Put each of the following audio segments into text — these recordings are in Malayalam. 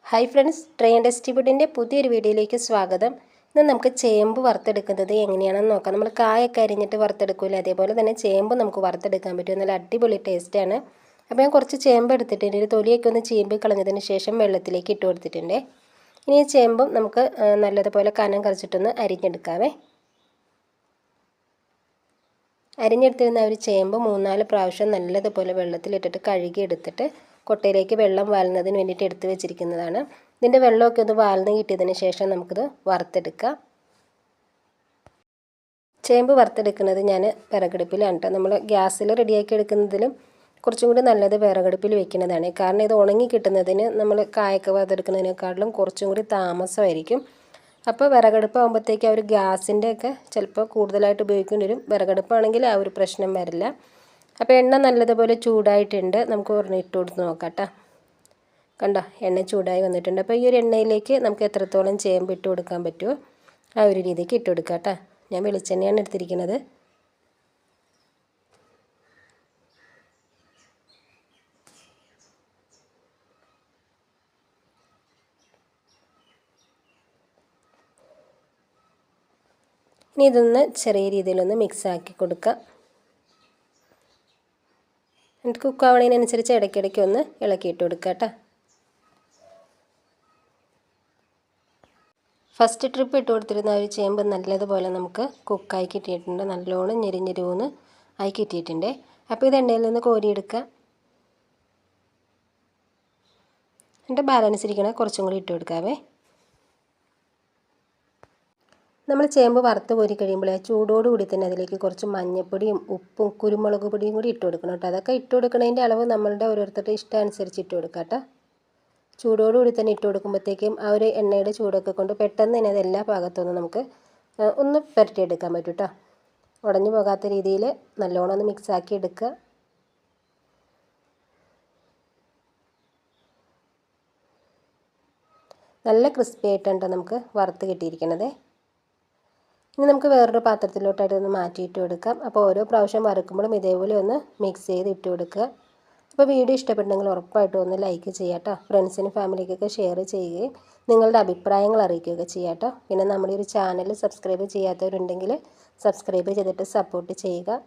ഹായ് ഫ്രണ്ട്സ്, ട്രൈ ആൻഡ് ടെസ്റ്റി ഫുഡിൻ്റെ പുതിയൊരു വീഡിയോയിലേക്ക് സ്വാഗതം. ഇന്ന് നമുക്ക് ചേമ്പ് വറുത്തെടുക്കുന്നത് എങ്ങനെയാണെന്ന് നോക്കാം. നമ്മൾ കായൊക്കെ അരിഞ്ഞിട്ട് വറുത്തെടുക്കില്ല, അതേപോലെ തന്നെ ചേമ്പ് നമുക്ക് വറുത്തെടുക്കാൻ പറ്റും. നല്ല അടിപൊളി ടേസ്റ്റാണ്. അപ്പോൾ ഞാൻ കുറച്ച് ചേമ്പ് എടുത്തിട്ടുണ്ട്. ഒരു തൊലിയൊക്കെ ഒന്ന് ചീമ്പി കളഞ്ഞതിന് ശേഷം വെള്ളത്തിലേക്ക് ഇട്ട് കൊടുത്തിട്ടുണ്ട്. ഇനി ഈ ചേമ്പും നമുക്ക് നല്ലതുപോലെ കനം കറിച്ചിട്ടൊന്ന് അരിഞ്ഞെടുക്കാവേ. അരിഞ്ഞെടുത്തിരുന്ന ഒരു ചേമ്പ് 3-4 പ്രാവശ്യം നല്ലതുപോലെ വെള്ളത്തിലിട്ടിട്ട് കഴുകിയെടുത്തിട്ട് കൊട്ടയിലേക്ക് വെള്ളം വാലുന്നതിന് വേണ്ടിയിട്ട് എടുത്ത് വെച്ചിരിക്കുന്നതാണ്. ഇതിൻ്റെ വെള്ളമൊക്കെ ഒന്ന് വാൽന്ന് കിട്ടിയതിന് ശേഷം നമുക്കിത് വറുത്തെടുക്കാം. ചേമ്പ് വറുത്തെടുക്കുന്നത് ഞാൻ വിറകടുപ്പിലാണ് കേട്ടോ. നമ്മൾ ഗ്യാസിൽ റെഡിയാക്കി എടുക്കുന്നതിലും കുറച്ചും കൂടി നല്ലത് വിറകടുപ്പിൽ വെക്കുന്നതാണ്. കാരണം ഇത് ഉണങ്ങി കിട്ടുന്നതിന് നമ്മൾ കായൊക്കെ വറുത്തെടുക്കുന്നതിനേക്കാളും കുറച്ചും കൂടി താമസമായിരിക്കും. അപ്പോൾ വിറകടുപ്പ് ആകുമ്പോഴത്തേക്ക് ആ ഒരു ഗ്യാസിൻ്റെ ഒക്കെ ചിലപ്പോൾ കൂടുതലായിട്ട് ഉപയോഗിക്കേണ്ടി വരും. വിറകടുപ്പാണെങ്കിൽ ആ ഒരു പ്രശ്നം വരില്ല. അപ്പോൾ എണ്ണ നല്ലതുപോലെ ചൂടായിട്ടുണ്ട്. നമുക്ക് ഒരെണ്ണം ഇട്ട് കൊടുത്ത് നോക്കാം കേട്ടോ. കണ്ടോ, എണ്ണ ചൂടായി വന്നിട്ടുണ്ട്. അപ്പോൾ ഈ ഒരു എണ്ണയിലേക്ക് നമുക്ക് എത്രത്തോളം ചേമ്പ് ഇട്ട് കൊടുക്കാൻ പറ്റുമോ ആ ഒരു രീതിക്ക് ഇട്ട് കൊടുക്കാം കേട്ടോ. ഞാൻ വെളിച്ചെണ്ണയാണ് എടുത്തിരിക്കുന്നത്. ഇനി ഇതൊന്ന് ചെറിയ രീതിയിലൊന്ന് മിക്സ് ആക്കി കൊടുക്കാം. എന്നിട്ട് കുക്കാവണതിനനുസരിച്ച് ഇടയ്ക്കിടയ്ക്ക് ഒന്ന് ഇളക്കിയിട്ട് കൊടുക്കുക കേട്ടോ. ഫസ്റ്റ് ട്രിപ്പ് ഇട്ട് കൊടുത്തിരുന്ന ഒരു ചേമ്പ് നല്ലതുപോലെ നമുക്ക് കുക്കായി കിട്ടിയിട്ടുണ്ട്. നല്ലോണം ഞെരിഞ്ഞെരുവെന്ന് ആയി കിട്ടിയിട്ടുണ്ട്. അപ്പോൾ ഇത് എണ്ണയിൽ നിന്ന് കോരിയെടുക്കുക. എന്നിട്ട് ബാലൻസ് ഇരിക്കണ കുറച്ചും കൂടി ഇട്ട് കൊടുക്കാവേ. നമ്മൾ ചേമ്പ് വറുത്ത് കോരി കഴിയുമ്പോൾ ചൂടോടുകൂടി തന്നെ അതിലേക്ക് കുറച്ച് മഞ്ഞൾപ്പൊടിയും ഉപ്പും കുരുമുളക് പൊടിയും കൂടി ഇട്ട് കൊടുക്കണം കേട്ടോ. അതൊക്കെ ഇട്ട് കൊടുക്കുന്നതിൻ്റെ അളവ് നമ്മളുടെ ഓരോരുത്തരുടെ ഇഷ്ടം അനുസരിച്ച് ഇട്ട് കൊടുക്കുക കേട്ടോ. ചൂടോടുകൂടി തന്നെ ഇട്ട് കൊടുക്കുമ്പോഴത്തേക്കും ആ ഒരു എണ്ണയുടെ ചൂടൊക്കെ കൊണ്ട് പെട്ടെന്ന് തന്നെ അത് എല്ലാ ഭാഗത്തുനിന്നും നമുക്ക് ഒന്ന് പുരട്ടിയെടുക്കാൻ പറ്റും കേട്ടോ. ഉടഞ്ഞു പോകാത്ത രീതിയിൽ നല്ലോണം ഒന്ന് മിക്സാക്കി എടുക്കുക. നല്ല ക്രിസ്പി ആയിട്ടാണ് നമുക്ക് വറുത്ത് കിട്ടിയിരിക്കണത്. ഇനി നമുക്ക് വേറൊരു പാത്രത്തിലോട്ടായിട്ട് ഒന്ന് മാറ്റിയിട്ട് കൊടുക്കാം. അപ്പോൾ ഓരോ പ്രാവശ്യം വറുക്കുമ്പോഴും ഇതേപോലെ ഒന്ന് മിക്സ് ചെയ്ത് ഇട്ട് കൊടുക്കുക. അപ്പോൾ വീഡിയോ ഇഷ്ടപ്പെട്ടെങ്കിൽ ഉറപ്പായിട്ടും ഒന്ന് ലൈക്ക് ചെയ്യുക കേട്ടോ. ഫ്രണ്ട്സിനും ഫാമിലിക്കൊക്കെ ഷെയർ ചെയ്യുകയും നിങ്ങളുടെ അഭിപ്രായങ്ങൾ അറിയിക്കുകയൊക്കെ ചെയ്യുക കേട്ടോ. പിന്നെ നമ്മുടെ ഒരു ചാനൽ സബ്സ്ക്രൈബ് ചെയ്യാത്തവരുണ്ടെങ്കിൽ സബ്സ്ക്രൈബ് ചെയ്തിട്ട് സപ്പോർട്ട് ചെയ്യുക.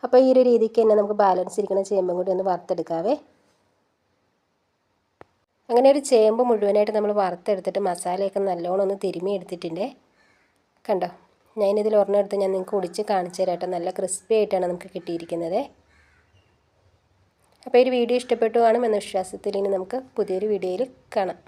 അപ്പോൾ ഈ ഒരു രീതിക്ക് തന്നെ നമുക്ക് ബാലൻസ് ഇരിക്കുന്ന ചേമ്പും കൂടി ഒന്ന് വറുത്തെടുക്കാവേ. അങ്ങനെ ഒരു ചേമ്പ് മുഴുവനായിട്ട് നമ്മൾ വറുത്തെടുത്തിട്ട് മസാലയൊക്കെ നല്ലോണം ഒന്ന് തിരുമ്മി എടുത്തിട്ടുണ്ട്. കണ്ടോ, ഞാനിതിൽ ഒരെണ്ണം എടുത്ത് ഞാൻ നിങ്ങൾക്ക് ഒടിച്ച് കാണിച്ചു തരാം കേട്ടോ. നല്ല ക്രിസ്പി ആയിട്ടാണ് നമുക്ക് കിട്ടിയിരിക്കുന്നത്. അപ്പോൾ ഈ ഒരു വീഡിയോ ഇഷ്ടപ്പെട്ടു കാണും എന്ന വിശ്വാസത്തിൽ ഇനി നമുക്ക് പുതിയൊരു വീഡിയോയിൽ കാണാം.